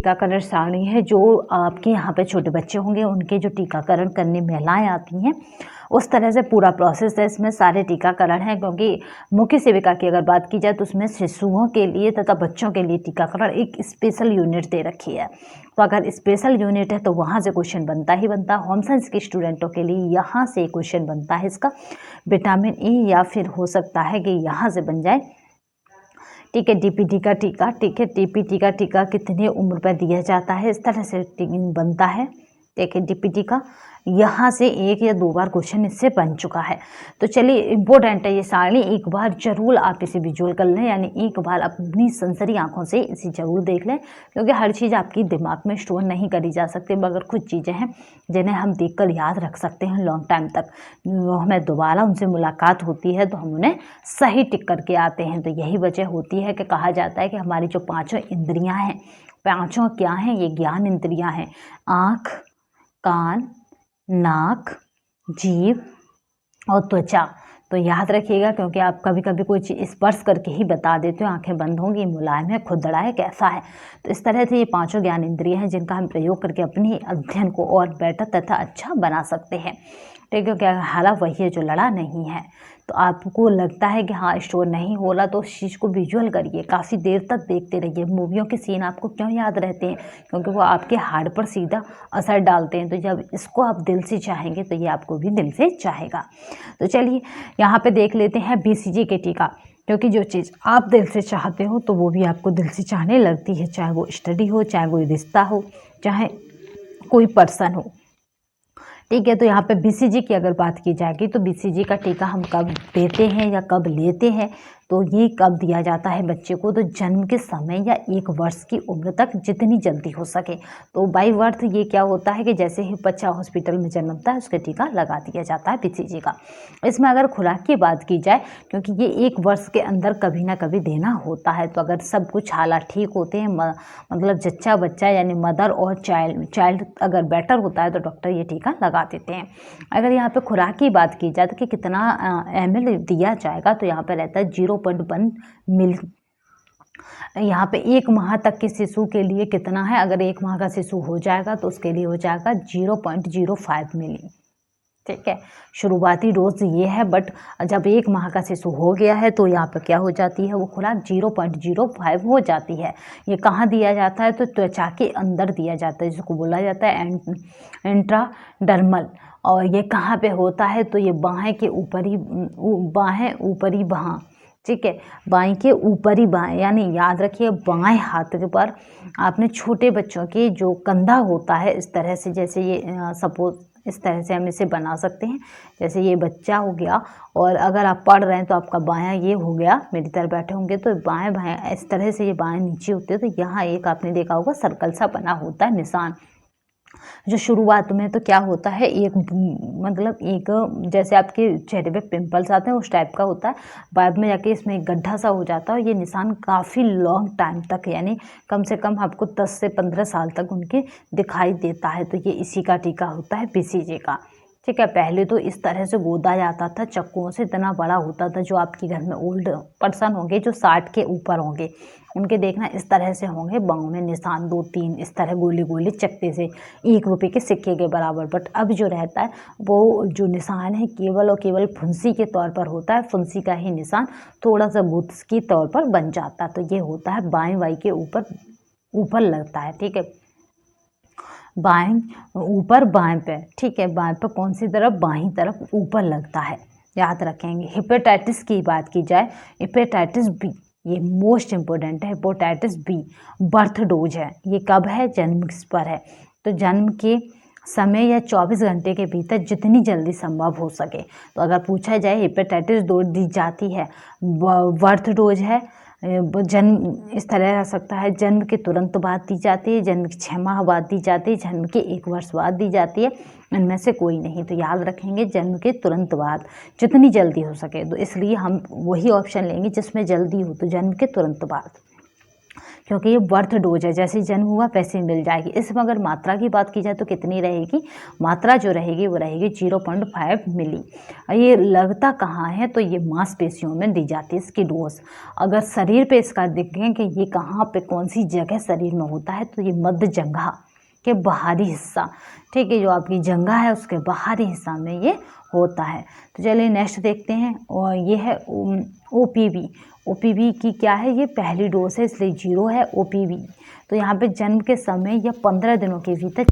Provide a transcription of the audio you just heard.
टीकाकरण सारणी है जो आपके यहाँ पे छोटे बच्चे होंगे उनके जो टीकाकरण करने महिलाएं आती हैं उस तरह से पूरा प्रोसेस है। इसमें सारे टीकाकरण हैं, क्योंकि मुख्य सेविका की अगर बात की जाए तो उसमें शिशुओं के लिए तथा बच्चों के लिए टीकाकरण एक स्पेशल यूनिट दे रखी है। तो अगर स्पेशल यूनिट है तो वहाँ से क्वेश्चन बनता ही बनता। होम साइंस के स्टूडेंटों के लिए यहाँ से क्वेश्चन बनता है इसका, विटामिन ई, या फिर हो सकता है कि यहाँ से बन जाए, ठीक है, डीपीटी का टीका। ठीक है, डीपीटी का टीका कितने उम्र पर दिया जाता है, इस तरह से बनता है। देखिए डीपीटी का यहाँ से 1 या 2 बार क्वेश्चन इससे बन चुका है। तो चलिए, इम्पोर्टेंट है ये सारणी, एक बार जरूर आप इसे विजुअल कर लें, यानी एक बार अपनी संसरी आंखों से इसे जरूर देख लें, क्योंकि हर चीज़ आपकी दिमाग में स्टोर नहीं करी जा सकती, मगर कुछ चीज़ें हैं जिन्हें हम देखकर याद रख सकते हैं लॉन्ग टाइम तक। हमें दोबारा उनसे मुलाकात होती है तो हम उन्हें सही टिक करके आते हैं। तो यही वजह होती है कि कहा जाता है कि हमारी जो 5 इंद्रियाँ हैं, 5 क्या हैं, ये ज्ञान इंद्रियाँ हैं, आँख, कान, नाक, जीभ और त्वचा। तो याद रखिएगा, क्योंकि आप कभी कभी कोई चीज़ स्पर्श करके ही बता देते हो, आंखें बंद होंगी, मुलायम है, खुरदरा है, कैसा है। तो इस तरह से ये 5 ज्ञान इंद्रियां हैं जिनका हम प्रयोग करके अपने अध्ययन को और बेटर तथा अच्छा बना सकते हैं। ठीक है, क्योंकि हालांकि वही है जो लड़ा नहीं है। तो आपको लगता है कि हाँ स्टोर नहीं हो रहा, तो उस चीज़ को विजुअल करिए, काफ़ी देर तक देखते रहिए। मूवियों के सीन आपको क्यों याद रहते हैं, क्योंकि वो आपके हार्ट पर सीधा असर डालते हैं। तो जब इसको आप दिल से चाहेंगे तो ये आपको भी दिल से चाहेगा। तो चलिए यहाँ पे देख लेते हैं BCG के टीका, क्योंकि जो चीज़ आप दिल से चाहते हो तो वो भी आपको दिल से चाहने लगती है, चाहे वो स्टडी हो, चाहे कोई रिश्ता हो, चाहे कोई पर्सन हो। ठीक है, तो यहाँ पे BCG की अगर बात की जाएगी तो BCG का टीका हम कब देते हैं या कब लेते हैं, तो ये कब दिया जाता है बच्चे को, तो जन्म के समय या 1 वर्ष की उम्र तक जितनी जल्दी हो सके। तो बाई बर्थ ये क्या होता है कि जैसे ही बच्चा हॉस्पिटल में जन्मता है उसका टीका लगा दिया जाता है BCG का। इसमें अगर खुराक की बात की जाए, क्योंकि ये 1 वर्ष के अंदर कभी ना कभी देना होता है, तो अगर सब कुछ हालात ठीक होते हैं, मतलब जच्चा बच्चा यानी मदर और चाइल्ड अगर बेटर होता है तो डॉक्टर ये टीका लगा देते हैं। अगर यहाँ पे खुराक की बात की जाए तो कि कितना ml दिया जाएगा, तो यहाँ पे रहता है 0.1 मिली। यहाँ पे 1 माह तक के शिशु के लिए कितना है, अगर 1 माह का शिशु हो जाएगा तो उसके लिए हो जाएगा 0.05 मिली। ठीक है, शुरुआती डोज ये है, बट जब 1 माह का शिशु हो गया है तो यहाँ पर क्या हो जाती है, वो खुराक 0.05 हो जाती है। ये कहाँ दिया जाता है, तो त्वचा के अंदर दिया जाता है, जिसको बोला जाता है इंट्राडर्मल। और ये कहाँ पे होता है, तो ये बाहें के ऊपरी बाह, ठीक है, बाएं के ऊपरी बाएं, यानी याद रखिए बाएं हाथ के पर आपने छोटे बच्चों के जो कंधा होता है, इस तरह से, जैसे ये सपोज इस तरह से हम इसे बना सकते हैं, जैसे ये बच्चा हो गया और अगर आप पढ़ रहे हैं तो आपका बायां ये हो गया, मेरी तरफ बैठे होंगे तो बाएं बाएं इस तरह से ये बाएं नीचे होते हैं। तो यहाँ एक आपने देखा होगा सर्कल सा बना होता है निशान, जो शुरुआत में तो क्या होता है, मतलब एक जैसे आपके चेहरे पे पिंपल्स आते हैं उस टाइप का होता है, बाद में जाके इसमें एक गड्ढा सा हो जाता है। और ये निशान काफ़ी लॉन्ग टाइम तक, यानी कम से कम आपको 10 से 15 साल तक उनके दिखाई देता है। तो ये इसी का टीका होता है BCG का। ठीक है, पहले तो इस तरह से गोदा जाता था चक्कुओं से, इतना बड़ा होता था। जो आपके घर में ओल्ड पर्सन होंगे जो 60 के ऊपर होंगे, उनके देखना इस तरह से होंगे बाहों में निशान 2-3 इस तरह गोले गोले चक्के से, 1 रुपये के सिक्के के बराबर। बट अब जो रहता है वो जो निशान है केवल और केवल फुंसी के तौर पर होता है, फुंसी का ही निशान थोड़ा सा गुत्स के तौर पर बन जाता है। तो ये होता है बाएं वाई के ऊपर लगता है। ठीक है, बाएं ऊपर बाएं पे, ठीक है, बाएं पे कौन सी तरफ, बाईं तरफ ऊपर लगता है, याद रखेंगे। हेपेटाइटिस की बात की जाए, हेपेटाइटिस बी ये मोस्ट इम्पोर्टेंट है। हेपेटाइटिस बी बर्थ डोज है, ये कब है, जन्म पर है। तो जन्म के समय या 24 घंटे के भीतर जितनी जल्दी संभव हो सके। तो अगर पूछा जाए हेपेटाइटिस डोज दी जाती है, बर्थ डोज है, जन्म इस तरह रह सकता है, जन्म के तुरंत बाद दी जाती है, जन्म के 6 माह बाद दी जाती है, जन्म के 1 वर्ष बाद दी जाती है, इनमें से कोई नहीं। तो याद रखेंगे जन्म के तुरंत बाद, जितनी जल्दी हो सके। तो इसलिए हम वही ऑप्शन लेंगे जिसमें जल्दी हो, तो जन्म के तुरंत बाद। क्योंकि ये बर्थ डोज है, जैसे जन्म हुआ वैसे ही मिल जाएगी। इसमें अगर मात्रा की बात की जाए तो कितनी रहेगी, मात्रा जो रहेगी वो रहेगी 0.5 मिली। ये लगता कहाँ है, तो ये मांसपेशियों में दी जाती है इसकी डोज। अगर शरीर पे इसका देखें कि ये कहाँ पे कौन सी जगह शरीर में होता है, तो ये मध्य जंघा के बाहरी हिस्सा, ठीक है, जो आपकी जंघा है उसके बाहरी हिस्सा में ये होता है। तो चलिए नेक्स्ट देखते हैं, और ये है ओपीवी। ओपीवी की क्या है, ये पहली डोज है इसलिए 0 है ओपीवी। तो यहाँ पे जन्म के समय या 15 दिनों के भीतर